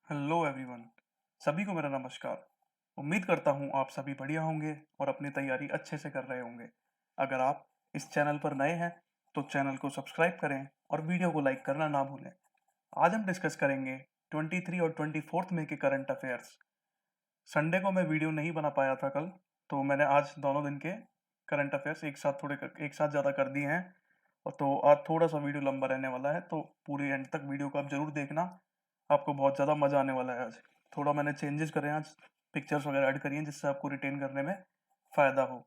Hello everyone. सभी को मेरा नमस्कार। उम्मीद करता हूँ आप सभी बढ़िया होंगे और अपनी तैयारी अच्छे से कर रहे होंगे। अगर आप इस चैनल पर नए हैं तो चैनल को सब्सक्राइब करें और वीडियो को लाइक करना ना भूलें। आज हम डिस्कस करेंगे 23 और 24 मई के करंट अफेयर्स। संडे को मैं वीडियो नहीं बना पाया था कल, तो मैंने आज दोनों दिन के करंट अफेयर्स एक साथ ज़्यादा कर दिए हैं। और तो आज थोड़ा सा वीडियो लंबा रहने वाला है, तो पूरी एंड तक वीडियो को आप जरूर देखना। आपको बहुत ज़्यादा मज़ा आने वाला है। आज थोड़ा मैंने चेंजेस करे हैं, आज पिक्चर्स वगैरह ऐड करी हैं जिससे आपको रिटेन करने में फ़ायदा हो।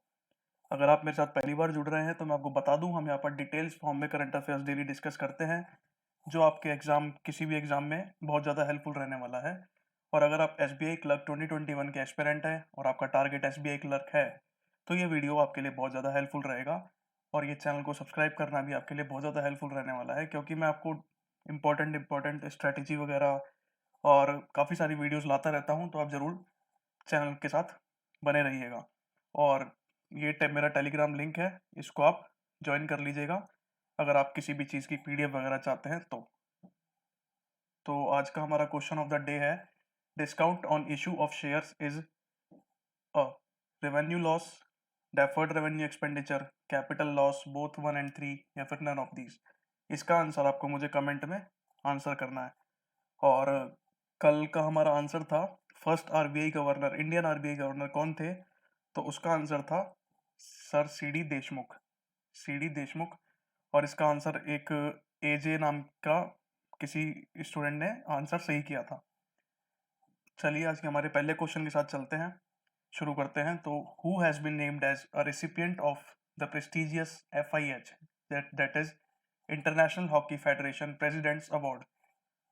अगर आप मेरे साथ पहली बार जुड़ रहे हैं तो मैं आपको बता दूं, हम यहाँ पर डिटेल्स फॉर्म में करंट अफेयर्स डेली डिस्कस करते हैं, जो आपके एग्जाम किसी भी एग्जाम में बहुत ज़्यादा हेल्पफुल रहने वाला है। और अगर आप एसबीआई क्लर्क 2021 के एस्पिरेंट हैं और आपका टारगेट एसबीआई क्लर्क है, तो ये वीडियो आपके लिए बहुत ज़्यादा हेल्पफुल रहेगा। और ये चैनल को सब्सक्राइब करना भी आपके लिए बहुत ज़्यादा हेल्पफुल रहने वाला है, क्योंकि मैं आपको इंपॉर्टेंट स्ट्रैटेजी वगैरह और काफ़ी सारी वीडियोस लाता रहता हूँ, तो आप ज़रूर चैनल के साथ बने रहिएगा। और मेरा टेलीग्राम लिंक है, इसको आप ज्वाइन कर लीजिएगा अगर आप किसी भी चीज़ की पीडीएफ वगैरह चाहते हैं तो आज का हमारा क्वेश्चन ऑफ द डे है, discount on issue of shares is a revenue loss, deferred revenue expenditure, capital loss, both 1 और 3, या फिर नन ऑफ दीज। इसका आंसर आपको मुझे कमेंट में आंसर करना है। और कल का हमारा आंसर था, first RBI governor, Indian RBI governor कौन थे? तो उसका आंसर था sir CD Deshmukh. CD Deshmukh. और इसका आंसर एक एजे नाम का किसी स्टूडेंट ने आंसर सही किया था। चलिए आज के हमारे पहले क्वेश्चन के साथ चलते हैं, शुरू करते हैं। तो who has been named as a recipient of the prestigious FIH, that is international hockey federation president's award.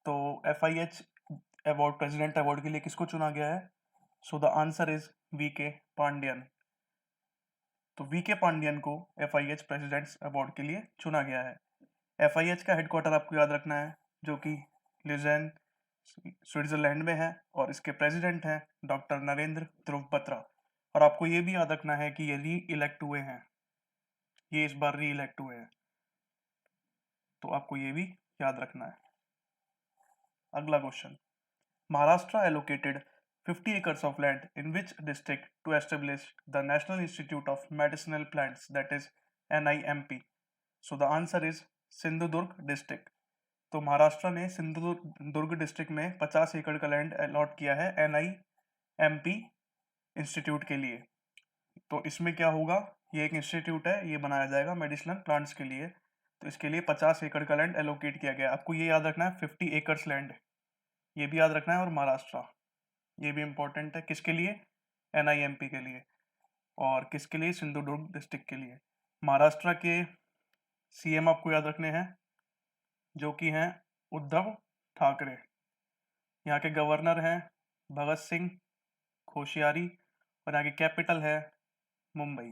तो एफआईएच अवार्ड, प्रेसिडेंट अवार्ड के लिए किसको चुना गया है? So the answer is VK Pandian. तो वीके पांडियन को एफआईएच प्रेसिडेंट्स अवार्ड के लिए चुना गया है। एफआईएच का हेडक्वार्टर आपको याद रखना है, जो कि ल्यूजेन स्विट्जरलैंड में है, और इसके प्रेसिडेंट हैं डॉक्टर नरेंद्र ध्रुव बत्रा। और आपको ये भी याद रखना है कि ये री इलेक्ट हुए हैं, ये इस बार री इलेक्ट हुए हैं, तो आपको ये भी याद रखना है। अगला question, Maharashtra allocated 50 acres of land in which district to establish the National Institute of Medicinal Plants, that is NIMP? So the answer is Sindhudurg district. तो महाराष्ट्र ने सिंधुदुर्ग डिस्ट्रिक्ट में 50 एकड़ का लैंड अलॉट किया है NIMP इंस्टीट्यूट के लिए। तो इसमें क्या होगा, ये एक इंस्टीट्यूट है, ये बनाया जाएगा मेडिसिनल प्लांट्स के लिए। तो इसके लिए 50 एकड़ का लैंड एलोकेट किया गया। आपको ये याद रखना है, 50 एकर्स लैंड, ये भी याद रखना है। और महाराष्ट्र, ये भी इंपॉर्टेंट है, किसके लिए? NIMP के लिए। और किसके लिए? सिंधुदुर्ग डिस्ट्रिक्ट के लिए। महाराष्ट्र के सीएम आपको याद रखने हैं, जो कि हैं उद्धव ठाकरे। यहाँ के गवर्नर हैं भगत सिंह कोश्यारी, और यहाँ की कैपिटल है मुंबई।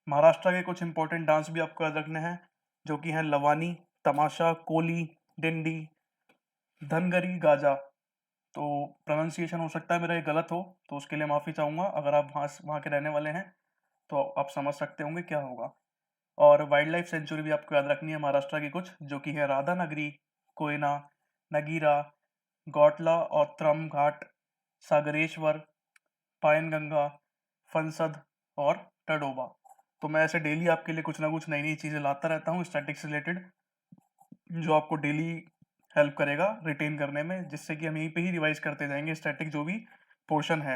महाराष्ट्र के कुछ इंपॉर्टेंट डांस भी आपको याद रखने हैं, जो कि हैं लवानी, तमाशा, कोली, डिंडी, धनगरी, गाजा। तो प्रोनाउंसिएशन हो सकता है मेरा ये गलत हो, तो उसके लिए माफ़ी चाहूँगा। अगर आप वहाँ के रहने वाले हैं तो आप समझ सकते होंगे क्या होगा। और वाइल्ड लाइफ सेंचुरी भी आपको याद रखनी है महाराष्ट्र की कुछ, जो कि है राधानगरी, कोयना, नगीरा, गौटला, औत्रम घाट, सागरेश्वर, पायनगंगा, फंसद और टडोबा। तो मैं ऐसे डेली आपके लिए कुछ ना कुछ नई नई चीज़ें लाता रहता हूँ स्टैटिक्स रिलेटेड, जो आपको डेली हेल्प करेगा रिटेन करने में, जिससे कि हम यहीं पे ही रिवाइज करते जाएंगे स्टैटिक जो भी पोर्शन है।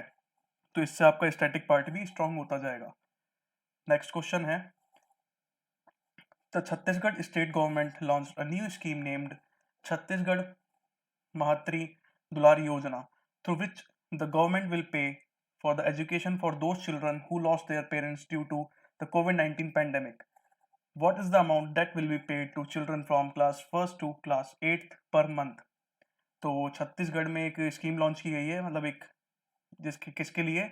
तो इससे आपका स्टैटिक पार्ट भी स्ट्रांग होता जाएगा। नेक्स्ट क्वेश्चन है, the Chhattisgarh state government launch a new scheme named Chhattisgarh Mahatari Dular Yojana, through which the government will pay for the education for those children who lost their parents due to the COVID-19 pandemic. What is the amount that will be paid to children from class 1st to class 8th per month? तो छत्तीसगढ़ में एक scheme launch की गई है, मतलब एक जिसके किसके लिए?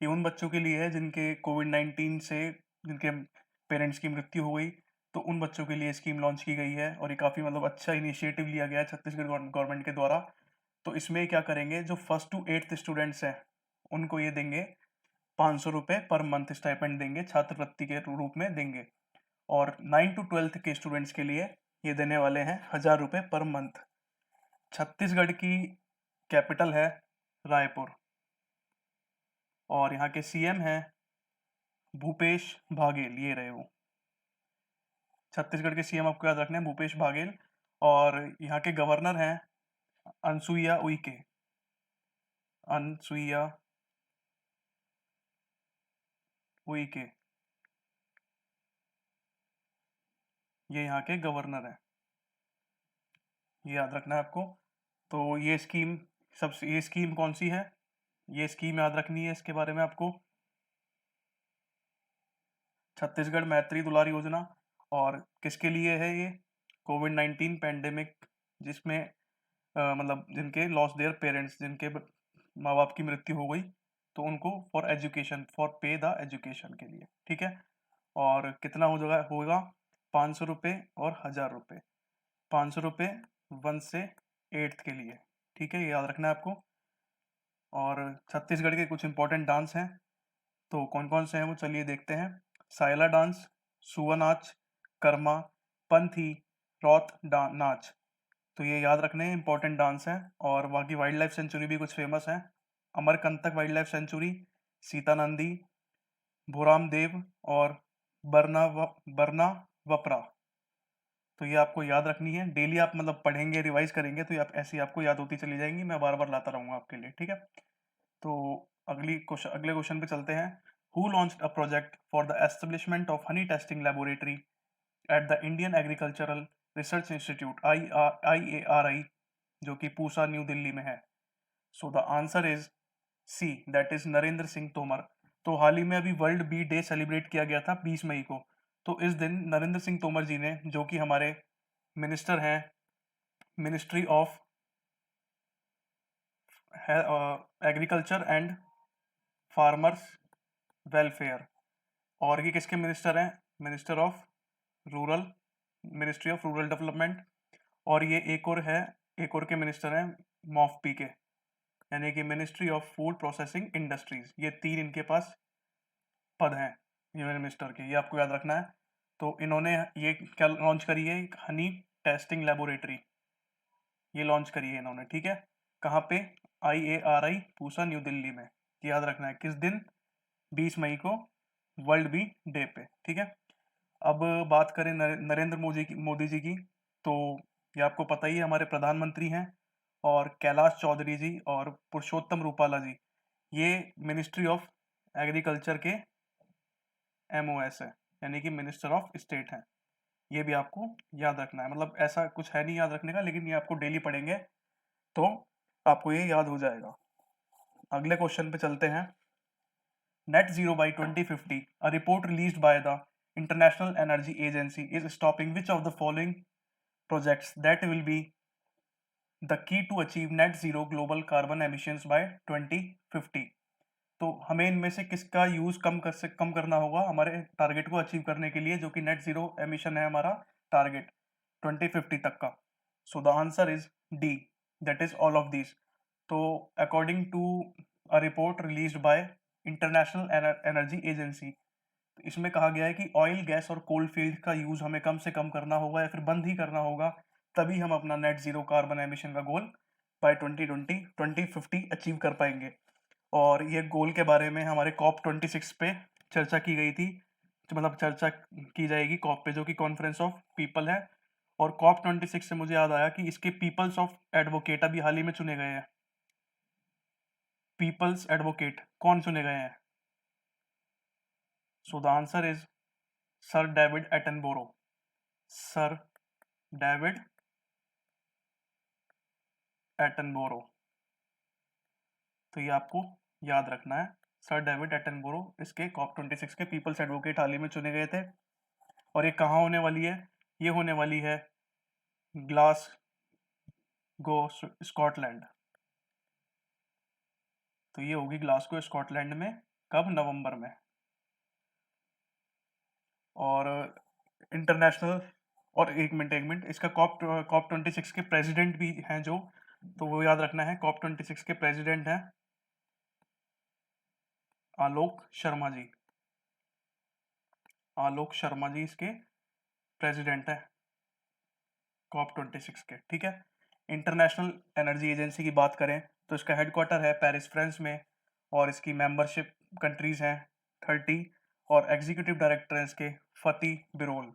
ये उन बच्चों के लिए है जिनके कोविड-19 से जिनके पेरेंट्स की मृत्यु हो गई। तो उन बच्चों के लिए स्कीम लॉन्च की गई है, और ये काफ़ी मतलब अच्छा इनिशिएटिव लिया गया है छत्तीसगढ़ गवर्नमेंट के द्वारा। तो इसमें क्या करेंगे, जो 1st to 8th स्टूडेंट्स हैं उनको ये देंगे 500 रुपये पर मंथ स्टाइपेंड देंगे, छात्रवृत्ति के रूप में देंगे। और 9 to 12th के स्टूडेंट्स के लिए ये देने वाले हैं 1000 रुपये पर मंथ। छत्तीसगढ़ की कैपिटल है रायपुर, और यहाँ के सीएम हैं भूपेश बाघेल, ये रहे वो। छत्तीसगढ़ के सीएम आपको याद रखने हैं भूपेश बाघेल, और यहाँ के गवर्नर हैं अनसुईया उइके, अनसुईया उइके, ये यहाँ के गवर्नर हैं, ये याद रखना है आपको। तो ये स्कीम ये स्कीम कौन सी है, ये स्कीम याद रखनी है इसके बारे में आपको, छत्तीसगढ़ मैत्री दुलार योजना। और किसके लिए है ये, कोविड-19 पैंडेमिक, जिसमें मतलब जिनके लॉस देयर पेरेंट्स, जिनके माँ बाप की मृत्यु हो गई, तो उनको फॉर एजुकेशन, फॉर पे द एजुकेशन के लिए, ठीक है। और कितना होगा 500 रुपये और 1000 रुपये, 500 रुपये 1 से 8th के लिए, ठीक है, ये याद रखना है आपको। और छत्तीसगढ़ के कुछ इंपॉर्टेंट डांस हैं, तो कौन कौन से हैं वो चलिए देखते हैं। सायला डांस, सुआ नाच, कर्मा, पंथी, रौत नाच, तो ये याद रखने हैं, इंपॉर्टेंट डांस हैं। और बाकी वाइल्ड लाइफ सेंचुरी भी कुछ फेमस हैं, अमरकंटक वाइल्ड लाइफ सेंचुरी, सीतानंदी, भूराम देव, और बरना वपरा, तो ये आपको याद रखनी है। डेली आप मतलब पढ़ेंगे, रिवाइज करेंगे, तो ये आप ऐसी आपको याद होती चली जाएंगी, मैं बार बार लाता रहूँगा आपके लिए, ठीक है। तो अगले क्वेश्चन पे चलते हैं। Who launched a project for the establishment of honey testing laboratory at the Indian agricultural research institute IARI, जो कि पूसा न्यू दिल्ली में है। So the answer is C, that is Narendra Singh Tomar. तो हाल ही में अभी वर्ल्ड बी डे सेलिब्रेट किया गया था 20 मई को, तो इस दिन नरेंद्र सिंह तोमर जी ने, जो कि हमारे मिनिस्टर हैं ministry of agriculture and farmers welfare, और ये किसके मिनिस्टर हैं, minister of rural, ministry of rural development. और ये एक और के मिनिस्टर हैं मॉफपी के, यानी कि ministry of food processing industries, ये 3 इनके पास पद हैं यूनियन मिनिस्टर के, ये आपको याद रखना है। तो इन्होंने ये क्या लॉन्च करी है, एक हनी टेस्टिंग लेबोरेटरी, ये लॉन्च करी है इन्होंने, ठीक है। कहाँ पे, IARI पूसा न्यू दिल्ली में, याद रखना है किस दिन, 20 मई को, वर्ल्ड बी डे पे, ठीक है। अब बात करें नरेंद्र मोदी जी की, तो ये आपको पता ही है हमारे प्रधानमंत्री हैं, और कैलाश चौधरी जी और पुरुषोत्तम रूपाला जी, ये मिनिस्ट्री ऑफ एग्रीकल्चर के MOS है, यानी कि मिनिस्टर ऑफ स्टेट हैं। ये भी आपको याद रखना है, मतलब ऐसा कुछ है नहीं याद रखने का, लेकिन ये आपको डेली पढ़ेंगे तो आपको ये याद हो जाएगा। अगले क्वेश्चन पे चलते हैं। Net zero by 2050, a report released by the International Energy Agency is stopping which of the following projects that will be the key to achieve net zero global carbon emissions by 2050। तो हमें इनमें से किसका use कम करना होगा हमारे target को achieve करने के लिए, जो कि नेट जीरो एमिशन है हमारा टारगेट 2050 तक का। So the answer is D, that is all of this. तो according to a report released by international energy agency, इसमें कहा गया है कि ऑयल, गैस और कोल फील्ड का यूज हमें कम से कम करना होगा, या फिर बंद ही करना होगा, तभी हम अपना नेट जीरो कार्बन एमिशन का गोल बाय 2050 अचीव कर पाएंगे। और ये गोल के बारे में हमारे COP26 पे चर्चा की गई थी, मतलब चर्चा की जाएगी COP पे, जो कि कॉन्फ्रेंस ऑफ पीपल है। और COP26 से मुझे याद आया कि इसके पीपल्स ऑफ एडवोकेट अभी हाल ही में चुने गए हैं। पीपल्स एडवोकेट कौन चुने गए हैं? So the answer is sir David Attenborough, sir David Attenborough, तो ये आपको याद रखना है, सर डेविड एटनबोरो इसके COP26 के पीपल्स एडवोकेट हाल ही में चुने गए थे। और ये कहाँ होने वाली है? ये होने वाली है ग्लासगो, स्कॉटलैंड। तो ये होगी ग्लासगो, स्कॉटलैंड में, कब? नवंबर में। और इंटरनेशनल, और एक मिनट, इसका COP26 के प्रेसिडेंट भी हैं जो, तो वो याद रखना है, COP26 के प्रेसिडेंट हैं आलोक शर्मा जी, आलोक शर्मा जी इसके प्रेसिडेंट हैं COP26 के, ठीक है। इंटरनेशनल एनर्जी एजेंसी की बात करें तो इसका हेडक्वार्टर है पेरिस फ्रांस में, और इसकी मेंबरशिप कंट्रीज हैं 30, और एग्जीक्यूटिव डायरेक्टर हैं इसके फती बिरोल।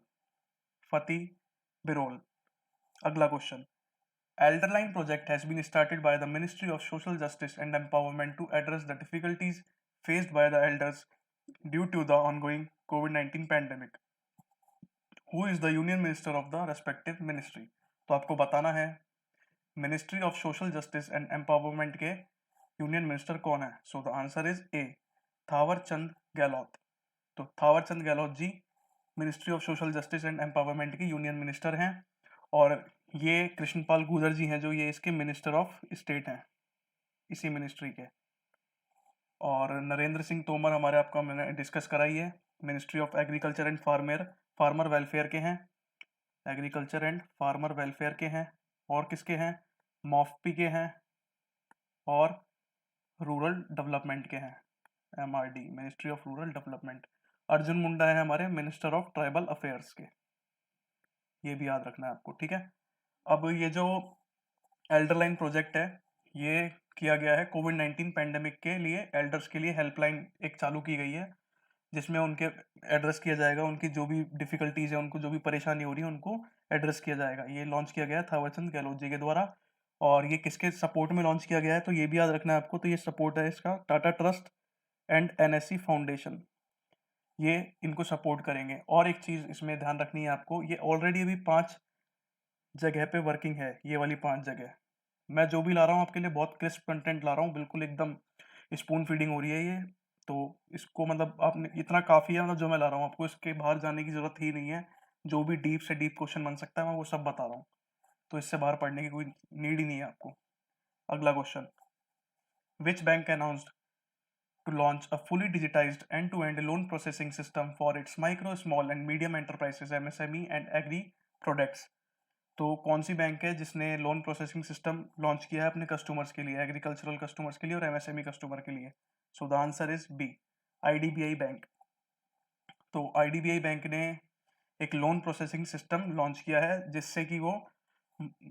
अगला question, Elderline project has been started by the Ministry of Social Justice and Empowerment to address the difficulties faced by the elders due to the ongoing COVID-19 pandemic. Who is the Union Minister of the respective ministry? तो आपको बताना है ministry of social justice and empowerment के union minister कौन है। So the answer is A, Thawar Chand Gehlot. तो Thawar Chand Gehlot ji ministry of social justice and empowerment के union minister हैं, और ये कृष्णपाल गुर्जर जी हैं जो ये इसके मिनिस्टर ऑफ स्टेट हैं इसी मिनिस्ट्री के। और नरेंद्र सिंह तोमर हमारे आपका मैंने डिस्कस कराई है, ministry of agriculture and farmer welfare के हैं, एग्रीकल्चर एंड फार्मर वेलफेयर के हैं। और किसके हैं, मॉफपी के हैं और रूरल डेवलपमेंट के हैं, MRD ministry of rural development. Arjun Munda है हमारे मिनिस्टर ऑफ ट्राइबल अफेयर्स के, ये भी याद रखना है आपको, ठीक है। अब ये जो एल्डरलाइन प्रोजेक्ट है ये किया गया है कोविड-19 पैंडेमिक के लिए, एल्डर्स के लिए हेल्पलाइन एक चालू की गई है जिसमें उनके एड्रेस किया जाएगा, उनकी जो भी डिफिकल्टीज है, उनको जो भी परेशानी हो रही है उनको एड्रेस किया जाएगा। ये लॉन्च किया गया है थावरचंद गहलोत जी के द्वारा, और ये किसके सपोर्ट में लॉन्च किया गया है तो ये भी याद रखना है आपको। तो ये सपोर्ट है इसका Tata trust and NSC foundation, ये इनको सपोर्ट करेंगे। और एक चीज़ इसमें ध्यान रखनी है आपको, ये ऑलरेडी अभी 5 जगह पे वर्किंग है, ये वाली 5 जगह। मैं जो भी ला रहा हूँ आपके लिए बहुत क्रिस्प कंटेंट ला रहा हूँ, बिल्कुल एकदम स्पून फीडिंग हो रही है ये, तो इसको मतलब आपने इतना काफ़ी है, मतलब जो मैं ला रहा हूँ आपको इसके बाहर जाने की ज़रूरत ही नहीं है। जो भी डीप से डीप क्वेश्चन बन सकता है मैं वो सब बता रहा हूँ, तो इससे बाहर पढ़ने की कोई नीड ही नहीं है आपको। अगला question, which bank announced to launch a fully digitized end-to-end loan processing system for its micro, small and medium enterprises MSME and agri products? तो कौन सी बैंक है जिसने लोन प्रोसेसिंग सिस्टम लॉन्च किया है अपने कस्टमर्स के लिए, एग्रीकल्चरल कस्टमर्स के लिए और MSME कस्टमर के लिए? So the answer is B, IDBI bank. तो IDBI बैंक ने एक लोन प्रोसेसिंग सिस्टम लॉन्च किया है जिससे कि वो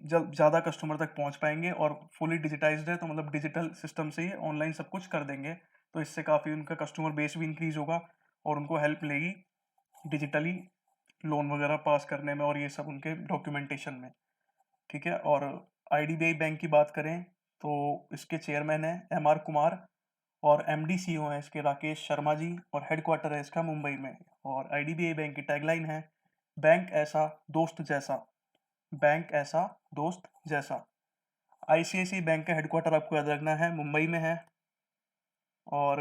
जब ज़्यादा कस्टमर तक पहुंच पाएंगे, और फुली डिजिटाइज्ड है तो मतलब डिजिटल सिस्टम से ही ऑनलाइन सब कुछ कर देंगे, तो इससे काफ़ी उनका कस्टमर बेस भी इंक्रीज होगा और उनको हेल्प मिलेगी डिजिटली लोन वगैरह पास करने में और ये सब उनके डॉक्यूमेंटेशन में, ठीक है। और IDBI बैंक की बात करें तो इसके चेयरमैन है MR कुमार, और MD CEO है इसके राकेश शर्मा जी, और हेडक्वार्टर है इसका मुंबई में। और IDBI बैंक की टैगलाइन है, बैंक ऐसा दोस्त जैसा, बैंक ऐसा दोस्त जैसा। ICICI बैंक का हेडक्वार्टर आपको याद रखना है मुंबई में है, और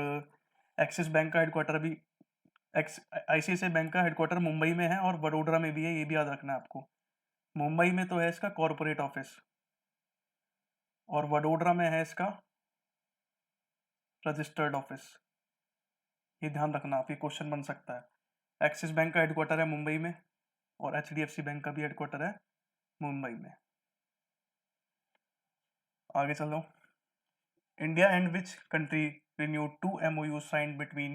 एक्सिस बैंक का हेडक्वार्टर भी ICICI बैंक का हेडक्वार्टर मुंबई में है और वडोदरा में भी है, ये भी याद रखना है आपको। मुंबई में तो है इसका कॉरपोरेट ऑफिस, और वडोदरा में है इसका रजिस्टर्ड ऑफिस, ये ध्यान रखना आप, ये क्वेश्चन बन सकता है। एक्सिस बैंक का हेडक्वार्टर है मुंबई में, और HDFC बैंक का भी हेडक्वार्टर है मुंबई में। आगे चलो, India and which country renewed 2 MOUs signed between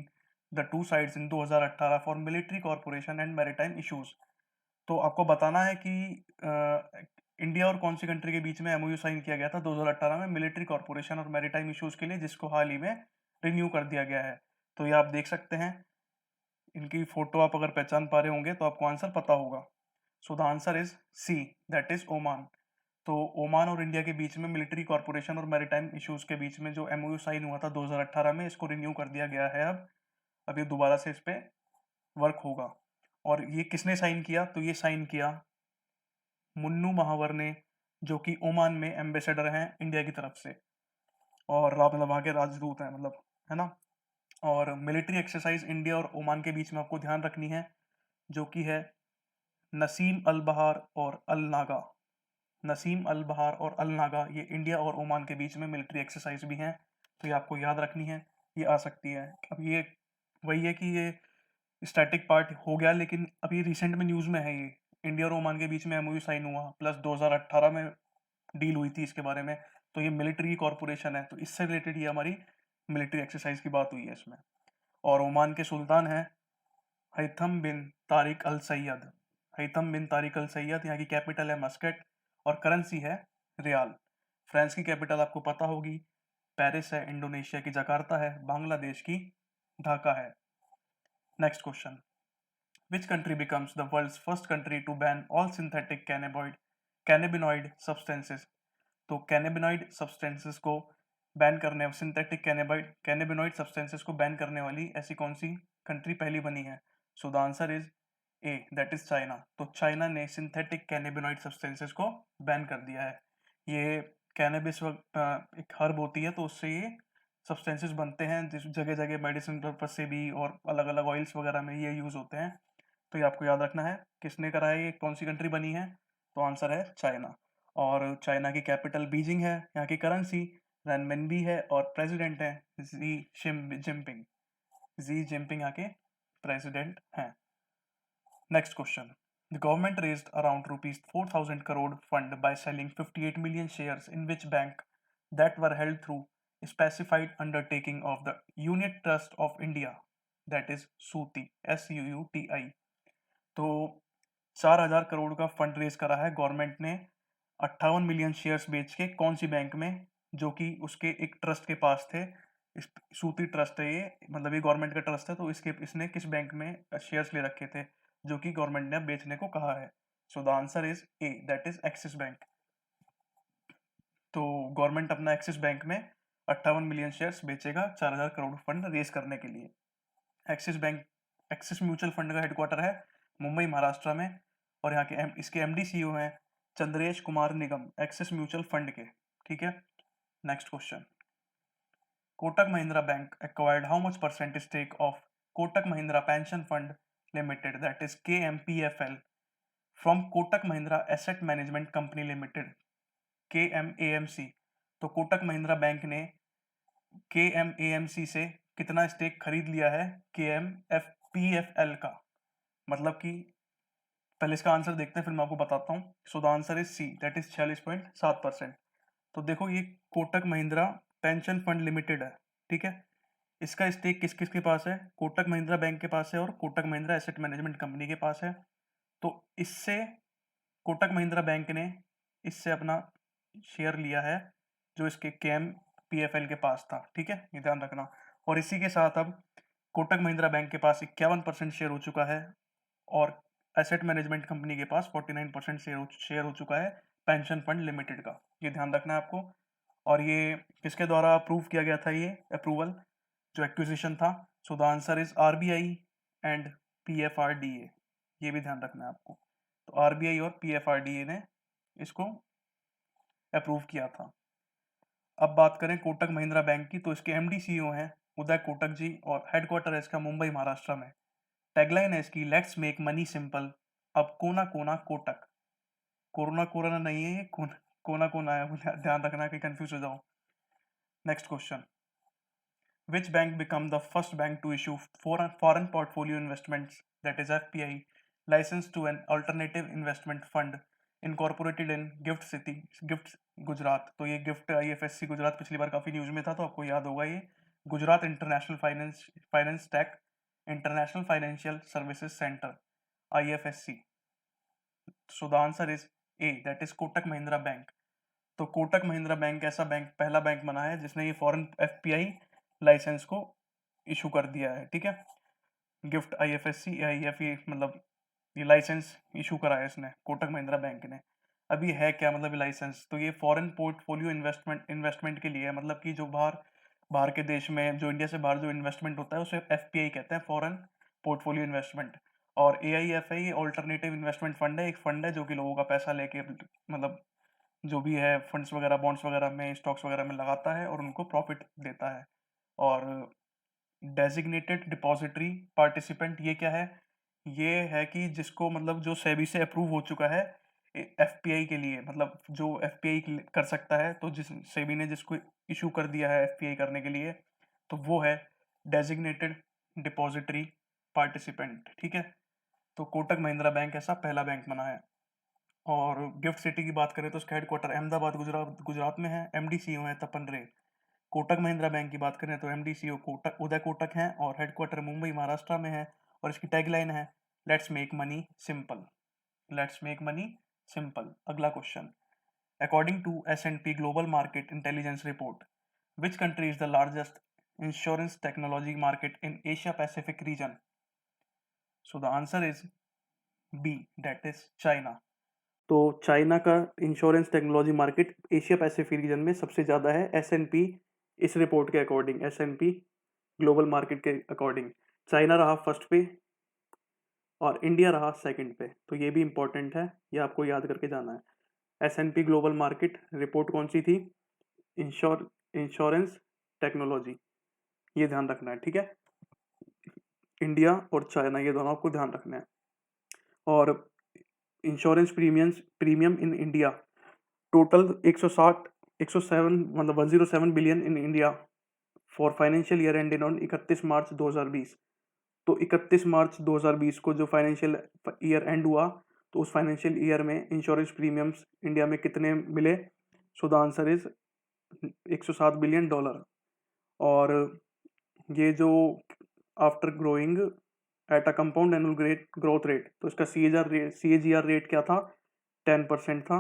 the two sides in 2018 for military cooperation and maritime issues? तो आपको बताना है कि इंडिया और कौन सी कंट्री के बीच में MOU साइन किया गया था 2018 में मिलिट्री कॉर्पोरेशन और मैरीटाइम इश्यूज के लिए, जिसको हाल ही में रिन्यू कर दिया गया है। तो ये आप देख सकते हैं, इनकी फोटो आप अगर पहचान पा रहे होंगे तो आपको आंसर पता होगा। So the answer is C, that is Oman. तो ओमान और इंडिया के बीच में मिलिट्री कॉर्पोरेशन और मैरीटाइम इश्यूज के बीच में जो MOU साइन हुआ था 2018 में, इसको रिन्यू कर दिया गया है। अब ये दोबारा से इस पे वर्क होगा। और ये किसने साइन किया, तो ये साइन किया मुन्नू महावर ने, जो कि ओमान में एम्बेसडर हैं इंडिया की तरफ से, और मतलब वहाँ के राजदूत हैं, मतलब, है ना। और मिलिट्री एक्सरसाइज इंडिया और ओमान के बीच में आपको ध्यान रखनी है, जो कि है नसीम अल बहार और अल नागा। नसीम अल बहार और अल नागा, ये इंडिया और ओमान के बीच में मिलिट्री एक्सरसाइज भी हैं, तो ये आपको याद रखनी है, ये आ सकती है। अब ये वही है कि ये स्टैटिक पार्ट हो गया, लेकिन अभी रिसेंट में न्यूज़ में है, ये इंडिया और ओमान के बीच में MOU साइन हुआ, प्लस 2018 में डील हुई थी इसके बारे में, तो ये मिलिट्री कॉर्पोरेशन है, तो इससे रिलेटेड ये हमारी मिलिट्री एक्सरसाइज की बात हुई है इसमें। और ओमान के सुल्तान हैं हैथम बिन तारिक अल सैयद। हैथम बिन तारिक अल सैयद, यहाँ की कैपिटल है मस्कट और करेंसी है रियाल। फ्रांस की कैपिटल आपको पता होगी, पेरिस है, इंडोनेशिया की जकार्ता है, बांग्लादेश की ढाका है। Next question, which country becomes the world's first country to ban all synthetic cannabinoid substances? तो कैनेबिनॉइड सब्सटेंसेस को बैन करने, सिंथेटिक कैनेबिनॉइड सब्सटेंसेस को बैन करने वाली ऐसी कौन सी कंट्री पहली बनी है? So the answer is A, that is China. तो चाइना ने सिंथेटिक कैनेबिनॉइड सब्सटेंसेस को बैन कर दिया है। ये कैनेबिस एक हर्ब होती है, तो उससे ये सब्सटेंसेस बनते हैं, जिस जगह जगह मेडिसिन पर्पज से भी और अलग अलग ऑयल्स वगैरह में ये यूज होते हैं। तो ये आपको याद रखना है, किसने करा है, ये कौन सी कंट्री बनी है? तो आंसर है चाइना। और चाइना की कैपिटल बीजिंग है, यहाँ की करेंसी रेनमिनबी है और प्रेसिडेंट है जिनपिंग। यहाँ के प्रेसिडेंट हैं। Next question, the government raised around rupees 4,000 crore fund by selling 58 million shares in which bank that were held through specified undertaking of the unit trust of India, that is सूती, SUUTI। तो 4,000 करोड़ का fund raise करा है government ने 58 million shares बेच के, कौन सी bank में, जो कि उसके एक ट्रस्ट के पास थे। सूती ट्रस्ट है ये, मतलब ये गवर्नमेंट का ट्रस्ट है, तो इसने किस बैंक में शेयर्स ले रखे थे जो कि गवर्नमेंट ने बेचने को कहा है? So the answer is A, that is axis bank. तो गवर्नमेंट अपना एक्सिस बैंक में 58 मिलियन शेयर्स बेचेगा 4,000 करोड़ फंड रेज करने के लिए। एक्सिस म्यूचुअल फंड का हेडक्वार्टर है मुंबई, महाराष्ट्र में, और यहाँ के इसके MD CEO हैं चंद्रेश कुमार निगम, एक्सिस म्यूचुअल फंड के। ठीक है, next question, Kotak Mahindra bank acquired how much percent stake of Kotak Mahindra Pension Fund Limited, that is KMPFL, from Kotak Mahindra Asset Management Company Limited, KMAMC? तो कोटक महिंद्रा बैंक ने KMAMC से कितना stake खरीद लिया है KMPFL का? मतलब कि पहले इसका आंसर देखते हैं, फिर मैं आपको बताता हूँ। So the answer is C, that is 46.7%। तो देखो, ये Kotak Mahindra pension fund limited है, ठीक है। इसका स्टेक किस किस के पास है? कोटक महिंद्रा बैंक के पास है और Kotak Mahindra asset management company के पास है। तो इससे कोटक महिंद्रा बैंक ने इससे अपना शेयर लिया है जो इसके KMPFL के पास था, ठीक है, ये ध्यान रखना। और इसी के साथ अब कोटक महिंद्रा बैंक के पास 51% शेयर हो चुका है और एसेट मैनेजमेंट कंपनी के पास 49% शेयर हो चुका है पेंशन फंड लिमिटेड का, ये ध्यान रखना है आपको। और ये किसके द्वारा अप्रूव किया गया था, ये अप्रूवल जो एक्विजिशन था? सो the answer is RBI and PFRDA, ये भी ध्यान रखना है आपको। तो RBI और PFRDA ने इसको अप्रूव किया था। अब बात करें कोटक महिंद्रा बैंक की, तो इसके MD CEO हैं उदय कोटक जी और हेडक्वार्टर है इसका मुंबई, महाराष्ट्र में। टैगलाइन है इसकी, लेट्स मेक मनी सिंपल, अब कोना कोना कोटक। कोरोना कोरोना नहीं है ये, कोना कोना है, ध्यान रखना कि कंफ्यूज हो जाओ। Next question, which bank become the first bank to issue foreign portfolio investments, that is FPI, license to an alternative investment fund incorporated in GIFT Gujarat? तो ये गिफ्ट IFSC गुजरात पिछली बार काफी न्यूज में था, तो आपको याद होगा, ये Gujarat international finance take international financial services centre, IFSC। So the answer is A, that is Kotak Mahindra bank. तो कोटक महिंद्रा बैंक ऐसा बैंक, पहला बैंक बना है जिसने ये फॉरेन FPI लाइसेंस को इशू कर दिया है, ठीक है। गिफ्ट IFSC AIF, मतलब ये लाइसेंस इशू करा है इसने, कोटक महिंद्रा बैंक ने। अब ये है क्या, मतलब ये लाइसेंस, तो ये फॉरेन पोर्टफोलियो इन्वेस्टमेंट के लिए है, मतलब कि जो बाहर बाहर के देश में, जो इंडिया से बाहर जो इन्वेस्टमेंट होता है उसे FPI कहते हैं, फॉरेन पोर्टफोलियो इन्वेस्टमेंट। और AIF है, ये ऑल्टरनेटिव इन्वेस्टमेंट फंड है, एक फंड है जो कि लोगों का पैसा लेके, मतलब जो भी है फंड्स वगैरह, बॉन्ड्स वगैरह में, स्टॉक्स वगैरह में लगाता है और उनको प्रॉफिट देता है। और डेजिग्नेटेड डिपॉजिटरी पार्टिसिपेंट ये क्या है? ये है कि जिसको, मतलब जो सेबी से अप्रूव हो चुका है FPI के लिए, मतलब जो FPI कर सकता है, तो जिस सेबी ने जिसको इशू कर दिया है FPI करने के लिए, तो वो है डेजिग्नेटेड डिपॉजिटरी पार्टिसिपेंट, ठीक है। तो कोटक महिंद्रा बैंक ऐसा पहला बैंक बना है। और गिफ्ट सिटी की बात करें तो उसका हेडक्वार्टर अहमदाबाद गुजरात में है, MD CEO है तपन रे। कोटक महिंद्रा बैंक की बात करें तो MD CEO उदय कोटक हैं और हेडक्वार्टर मुंबई, महाराष्ट्र में है। और इसकी टैगलाइन है, let's make money simple, let's make money simple. अगला question, according to S&P global market intelligence report, Which country is the largest insurance technology market in Asia Pacific region? So the answer is B, that is China. तो China का insurance technology market Asia Pacific region में सबसे ज़्यादा है S&P इस report के according, S&P global market के according China रहा फर्स्ट पे और इंडिया रहा सेकंड पे। तो ये भी इंपॉर्टेंट है, ये आपको याद करके जाना है। S&P ग्लोबल मार्केट रिपोर्ट कौन सी थी? इंश्योरेंस टेक्नोलॉजी, ये ध्यान रखना है, ठीक है। इंडिया और चाइना ये दोनों आपको ध्यान रखना है। और insurance premium in India total 107 मतलब 107 billion in India for financial year ended on 31 मार्च 2020। तो 31 मार्च 2020 को जो फाइनेंशियल ईयर एंड हुआ, तो उस फाइनेंशियल ईयर में इंश्योरेंस प्रीमियम्स इंडिया में कितने मिले? सो the answer is 107 billion dollar. और ये जो after growing at a compound annual growth rate, तो इसका CAGR रेट क्या था? 10% था।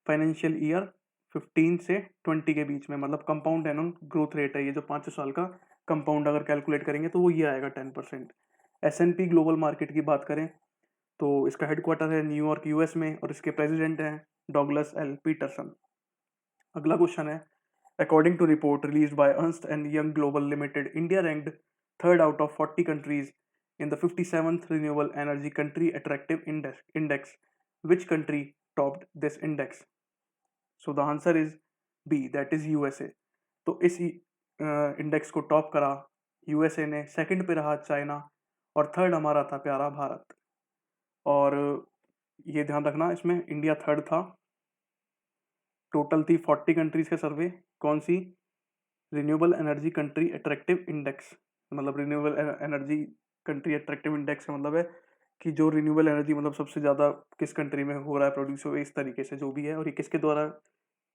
फाइनेंशियल ईयर 15 से 20 के बीच में, मतलब कंपाउंड एनुअल ग्रोथ रेट है ये, जो 5 साल का कंपाउंड अगर कैलकुलेट करेंगे तो वो ये आएगा 10%। S&P ग्लोबल मार्केट की बात करें तो इसका हेडक्वार्टर है न्यूयॉर्क US में और इसके प्रेसिडेंट हैं डॉगलस L पीटरसन। अगला क्वेश्चन है, according to report released by Ernst and Young global limited, India ranked third out of 40 countries in the 57th Renewable Energy Country Attractive Index. Which country topped this index? So the answer is B, that is USA. तो इस index को top करा USA ने, second पे रहा China और third हमारा था प्यारा भारत। और ये ध्यान रखना, इसमें इंडिया थर्ड था। टोटल थी 40 कंट्रीज का सर्वे। कौन सी? Renewable energy country attractive index, मतलब renewable energy country attractive index का मतलब है कि जो रिन्यूएबल एनर्जी मतलब सबसे ज़्यादा किस कंट्री में हो रहा है प्रोड्यूस, हो इस तरीके से जो भी है। और ये किसके द्वारा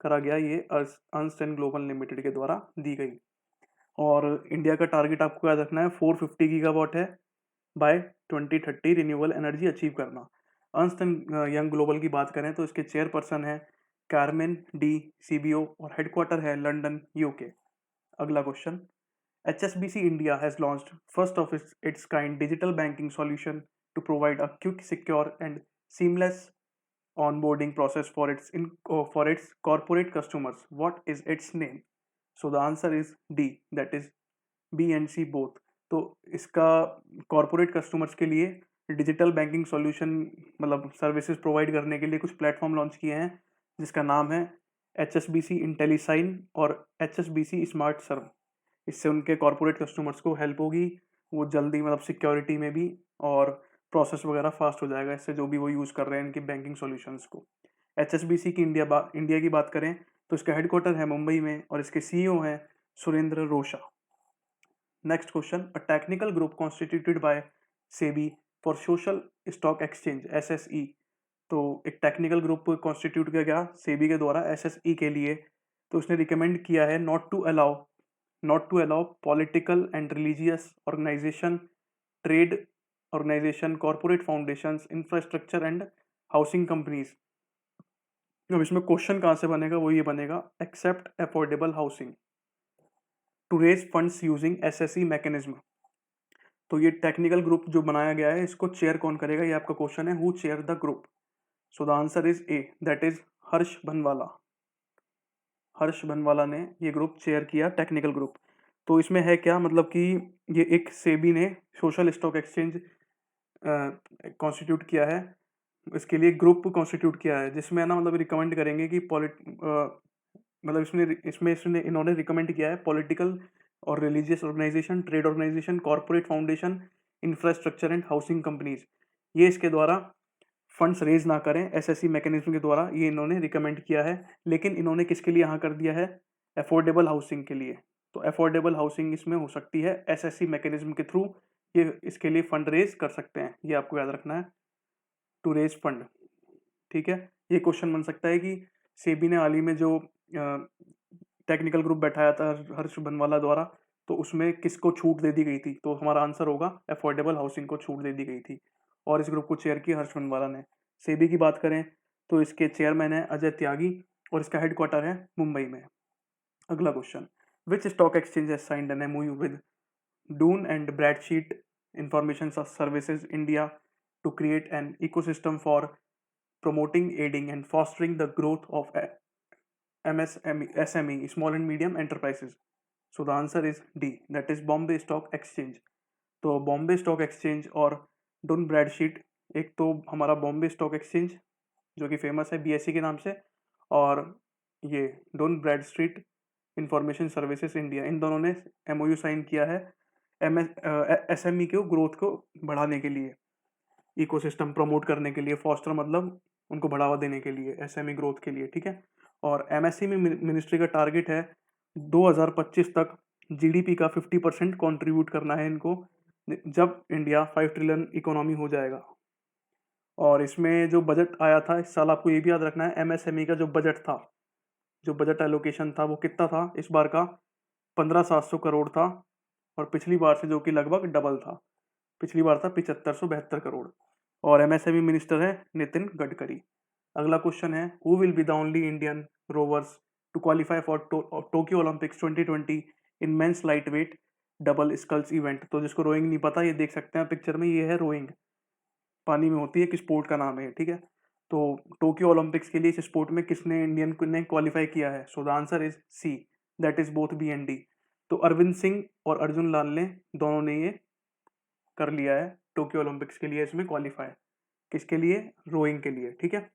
करा गया? ये अर्न्स्ट एंड ग्लोबल लिमिटेड के द्वारा दी गई। और इंडिया का टारगेट आपको याद रखना है 450 गीगावाट है बाय 2030 रिन्यूएबल एनर्जी अचीव करना। अर्न्स्ट एंड यंग ग्लोबल की बात करें तो इसके चेयरपर्सन है कारमेन डी सीबीओ और हेडक्वार्टर है लंदन UK। अगला question, HSBC India has launched first of its kind digital banking solution to provide a quick, secure, and seamless onboarding process for its corporate customers. What is its name? So the answer is D, that is B and C both. तो इसका corporate customers के लिए digital banking solution मतलब services provide करने के लिए कुछ platform launch किए हैं जिसका नाम है HSBC इंटेलीसाइन और HSBC स्मार्ट सर्व। इससे उनके कॉरपोरेट कस्टमर्स को हेल्प होगी, वो जल्दी मतलब सिक्योरिटी में भी, और प्रोसेस वगैरह फास्ट हो जाएगा इससे, जो भी वो यूज़ कर रहे हैं इनकी बैंकिंग सॉल्यूशंस को। HSBC की इंडिया की बात करें तो इसका हेडक्वार्टर है मुंबई में और इसके CEO हैं Surendra रोशा। Next question, a technical group constituted by SEBI for social stock exchange SSE। तो एक टेक्निकल ग्रुप कॉन्स्टिट्यूट किया गया सेबी के द्वारा SSE के लिए। तो उसने रिकमेंड किया है not to allow political and religious organization, trade organization, corporate foundations, infrastructure and housing companies। अब इसमें क्वेश्चन कहाँ से बनेगा? वो ये बनेगा, except affordable housing to raise funds using SSE mechanism. तो ये टेक्निकल ग्रुप जो बनाया गया है इसको चेयर कौन करेगा, ये आपका क्वेश्चन है। Who chair the group? So the answer is A, that is Harsh Bhanwala. Harsh Bhanwala ने ये ग्रुप चेयर किया, टेक्निकल ग्रुप। तो इसमें है क्या, मतलब कि ये एक सेबी ने सोशल स्टॉक एक्सचेंज कॉन्स्टिट्यूट किया है, इसके लिए ग्रुप कॉन्स्टिट्यूट किया है जिसमें ना मतलब रिकमेंड करेंगे कि मतलब इसमें इन्होंने रिकमेंड किया है पॉलिटिकल और religious organisation, trade organisation, corporate foundation, infrastructure and housing companies, ये इसके द्वारा फंड्स रेज ना करें SSE मैकेनिज्म के द्वारा, ये इन्होंने रिकमेंड किया है। लेकिन इन्होंने किसके लिए यहाँ कर दिया है? अफोर्डेबल हाउसिंग के लिए। तो अफोर्डेबल हाउसिंग इसमें हो सकती है SSE मैकेनिज्म के थ्रू, ये इसके लिए फंड रेज कर सकते हैं, ये आपको याद रखना है, टू रेज फंड। ठीक है, ये क्वेश्चन बन सकता है कि सेबी ने हाल ही में जो टेक्निकल ग्रुप बैठाया था हर्ष भनवाला द्वारा, तो उसमें किसको छूट दे दी गई थी? तो हमारा आंसर होगा अफोर्डेबल हाउसिंग को छूट दे दी गई थी और इस ग्रुप को चेयर किया हर्ष भनवाला ने। सेबी की बात करें तो इसके चेयरमैन है अजय त्यागी और इसका हेडक्वार्टर है मुंबई में। अगला question, Which stock exchange has signed an MOU with Dun and Bradstreet Information Services India to create an ecosystem for promoting, aiding, and fostering the growth of SME, small and medium enterprises? So the answer is D, that is Bombay Stock Exchange. तो Bombay stock exchange और डुन ब्रैडशीट, एक तो हमारा Bombay stock exchange जो कि famous है BSE के नाम से, और ये Doon Bradstreet information services India, इन दोनों ने MOU साइन किया है SME के ग्रोथ को बढ़ाने के लिए, इकोसिस्टम प्रमोट करने के लिए, फॉस्टर मतलब उनको बढ़ावा देने के लिए, SME ग्रोथ के लिए, ठीक है। और MSME मिनिस्ट्री का टारगेट है 2025 तक GDP का 50% कॉन्ट्रीब्यूट करना है इनको, जब इंडिया 5 ट्रिलियन इकोनॉमी हो जाएगा। और इसमें जो बजट आया था इस साल, आपको ये भी याद रखना है, MSME का जो बजट था, जो बजट एलोकेशन था, वो कितना था इस बार का? 15,700 करोड़ था, और पिछली बार से जो कि लगभग डबल था। पिछली बार था 7572 करोड़। और MSME मिनिस्टर है नितिन गडकरी। अगला क्वेश्चन है, who will be the only Indian rowers to qualify for Tokyo Olympics 2020 in men's light weight double sculls event? तो जिसको रोइंग नहीं पता, ये देख सकते हैं पिक्चर में, ये है रोइंग, पानी में होती है, कि स्पोर्ट का नाम है, ठीक है। तो टोक्यो ओलंपिक्स के लिए इस स्पोर्ट में किसने, इंडियन ने क्वालिफाई किया है? So the answer is C, that is both B and D. तो अरविंद सिंह और अर्जुन लाल ने, दोनों ने ये कर लिया है टोक्यो ओलंपिक्स के लिए इसमें क्वालिफाई। किसके लिए? रोइंग के लिए, ठीक है।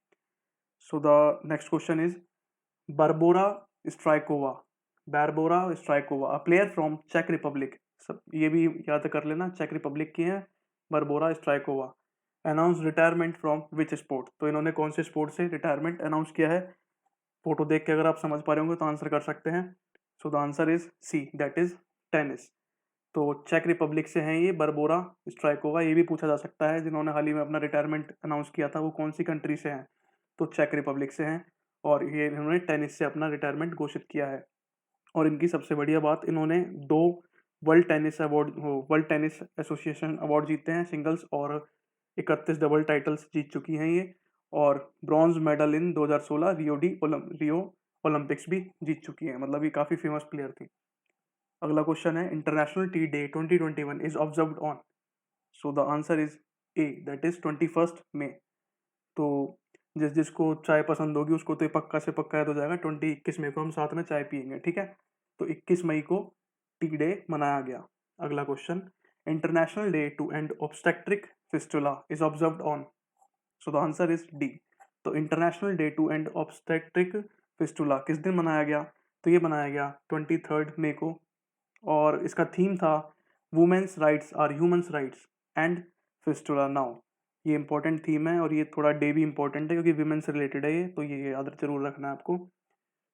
So the next question is Barbora Strycova, Barbora Strycova, a player from चेक रिपब्लिक, सब ये भी याद कर लेना, चेक रिपब्लिक की है Barbora Strycova, announce retirement from which sport? तो इन्होंने कौन से स्पोर्ट से रिटायरमेंट अनाउंस किया है? फोटो देख के अगर आप समझ पा रहे होंगे तो आंसर कर सकते हैं। So the answer is C, that is tennis. तो चेक रिपब्लिक से हैं ये बारबोरा स्ट्राइकोवा। ये भी पूछा जा सकता है, जिन्होंने हाल ही में अपना रिटायरमेंट अनाउंस किया था, वो कौन सी कंट्री से हैं? तो चेक रिपब्लिक से हैं, और ये इन्होंने टेनिस से अपना रिटायरमेंट घोषित किया है। और इनकी सबसे बढ़िया बात, इन्होंने 2 वर्ल्ड टेनिस एसोसिएशन अवार्ड जीते हैं सिंगल्स, और 31 डबल टाइटल्स जीत चुकी हैं ये, और bronze medal in 2016 Rio Olympics भी जीत चुकी हैं, मतलब ये काफ़ी फेमस प्लेयर थी। अगला क्वेश्चन है, international T day 2021 is observed on? So the answer is A, that is 21 मई। तो जिसको चाय पसंद होगी उसको तो ये पक्का से पक्का याद हो जाएगा, 21 मई को हम साथ में चाय पियेंगे, ठीक है। तो 21 मई को टी डे मनाया गया। अगला question, international day to end obstetric fistula is observed on? So the answer is D. तो international day to end obstetric fistula किस दिन मनाया गया? तो ये मनाया गया 23 मई को, और इसका थीम था women's rights are humans rights and fistula now. ये इंपॉर्टेंट थीम है, और ये थोड़ा डे भी इंपॉर्टेंट है क्योंकि विमेन से रिलेटेड है ये, तो ये याद जरूर रखना है आपको।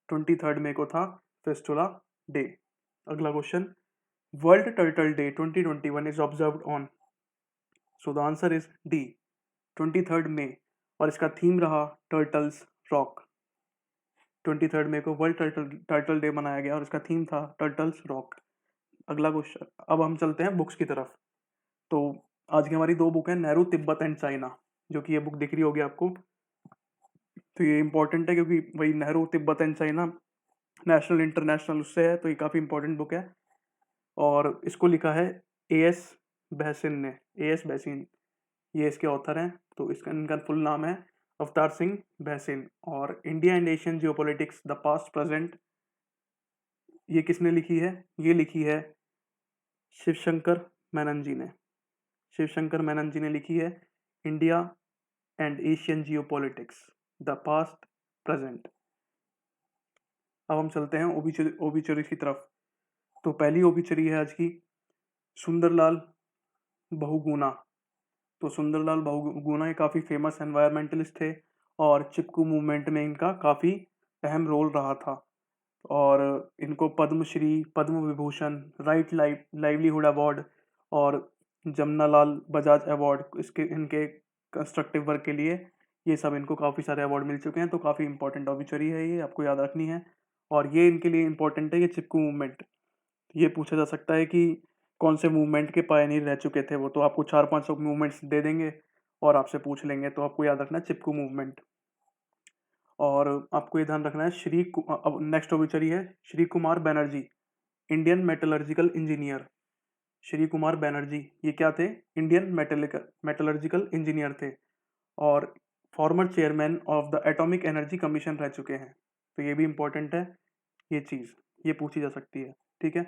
23 मई को था फिस्टुला डे। अगला question, world turtle day 2021 is observed on? So the answer is D, 23 मई, और इसका थीम रहा टर्टल्स रॉक। 23 मई को वर्ल्ड टर्टल डे मनाया गया, और इसका थीम था टर्टल्स रॉक। अगला क्वेश्चन, अब हम चलते हैं बुक्स की तरफ। तो आज की हमारी 2 बुक है, नेहरू तिब्बत एंड चाइना, जो कि ये बुक दिख रही होगी आपको। तो ये इंपॉर्टेंट है क्योंकि वही Nehru Tibet and China national international उससे है, तो ये काफ़ी इंपॉर्टेंट बुक है। और इसको लिखा है AS बहसिन ने, AS बहसिन, ये इसके ऑथर हैं। तो इसका इनका फुल नाम है अवतार सिंह बहसिन। और India and Asian geopolitics the past present, ये किसने लिखी है? ये लिखी है शिवशंकर मेनन जी ने। शिवशंकर मेनन जी ने लिखी है India and Asian geopolitics the past present. अब हम चलते हैं ओबिचुरी की तरफ। तो पहली ओबिचुरी है आज की, सुंदरलाल बहुगुणा। तो सुंदरलाल बहुगुणा ये काफ़ी फेमस एनवायरमेंटलिस्ट थे, और चिपकू मूवमेंट में इनका काफ़ी अहम रोल रहा था। और इनको Padmashri, Padma Vibhushan, right livelihood award, और जमनालाल बजाज अवार्ड, इसके इनके कंस्ट्रक्टिव वर्क के लिए, ये सब इनको काफ़ी सारे अवार्ड मिल चुके हैं। तो काफ़ी इंपॉर्टेंट ऑबिचुरी है, ये आपको याद रखनी है। और ये इनके लिए इंपॉर्टेंट है, ये चिपकू मूवमेंट। ये पूछा जा सकता है कि कौन से मूवमेंट के पायनियर रह चुके थे वो, तो आपको 4-5 मूवमेंट्स दे देंगे और आपसे पूछ लेंगे, तो आपको याद रखना है चिपकू मूवमेंट। और आपको ये ध्यान रखना है अब नेक्स्ट ओबिचुरी है Shri Kumar Banerjee. Indian metallurgical engineer Shri Kumar Banerjee, ये क्या थे? इंडियन मेटलर्जिकल इंजीनियर थे और former chairman of the atomic energy commission रह चुके हैं। तो ये भी इम्पोर्टेंट है, ये चीज़ ये पूछी जा सकती है, ठीक है,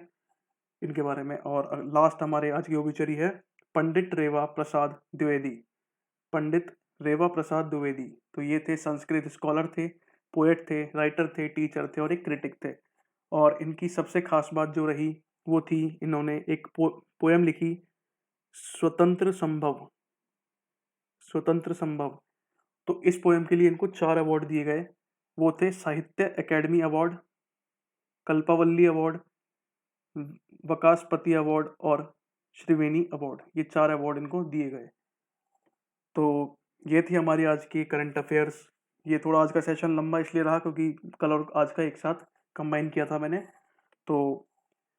इनके बारे में। और लास्ट हमारे आज की ओबिचरी है पंडित रेवा प्रसाद द्विवेदी। पंडित रेवा प्रसाद द्विवेदी, तो ये थे संस्कृत स्कॉलर थे, पोएट थे, राइटर थे, टीचर थे और एक क्रिटिक थे। और इनकी सबसे खास बात जो रही वो थी, इन्होंने एक पोएम लिखी, स्वतंत्र संभव। स्वतंत्र संभव, तो इस पोएम के लिए इनको 4 अवार्ड दिए गए। वो थे साहित्य अकेडमी अवार्ड, कल्पावल्ली अवार्ड, वकासपति अवार्ड और श्रीवेणी अवार्ड। ये 4 अवार्ड इनको दिए गए। तो ये थी हमारी आज की करंट अफेयर्स। ये थोड़ा आज का सेशन लंबा इसलिए रहा क्योंकि कल और आज का एक साथ कंबाइन किया था मैंने। तो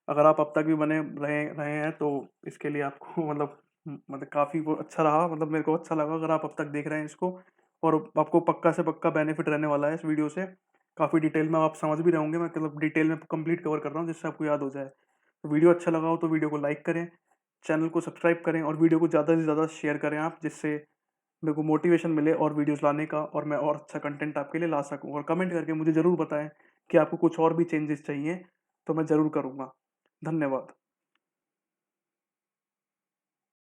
अगर आप अब तक भी बने रहे रहे हैं तो इसके लिए आपको मतलब काफ़ी वो अच्छा रहा, मतलब मेरे को अच्छा लगा अगर आप अब तक देख रहे हैं इसको। और आपको पक्का से पक्का बेनिफिट रहने वाला है इस वीडियो से। काफ़ी डिटेल में आप समझ भी रहे होंगे, मैं मतलब डिटेल में कंप्लीट कवर कर रहा हूँ जिससे आपको याद हो जाए। तो वीडियो अच्छा लगा हो तो वीडियो को लाइक करें, चैनल को सब्सक्राइब करें और वीडियो को ज़्यादा से ज़्यादा शेयर करें आप, जिससे मेरे को मोटिवेशन मिले और वीडियोस लाने का, और मैं और अच्छा कंटेंट आपके लिए ला सकूं। और कमेंट करके मुझे ज़रूर बताएं कि आपको कुछ और भी चेंजेस चाहिए, तो मैं ज़रूर करूँगा। धन्यवाद।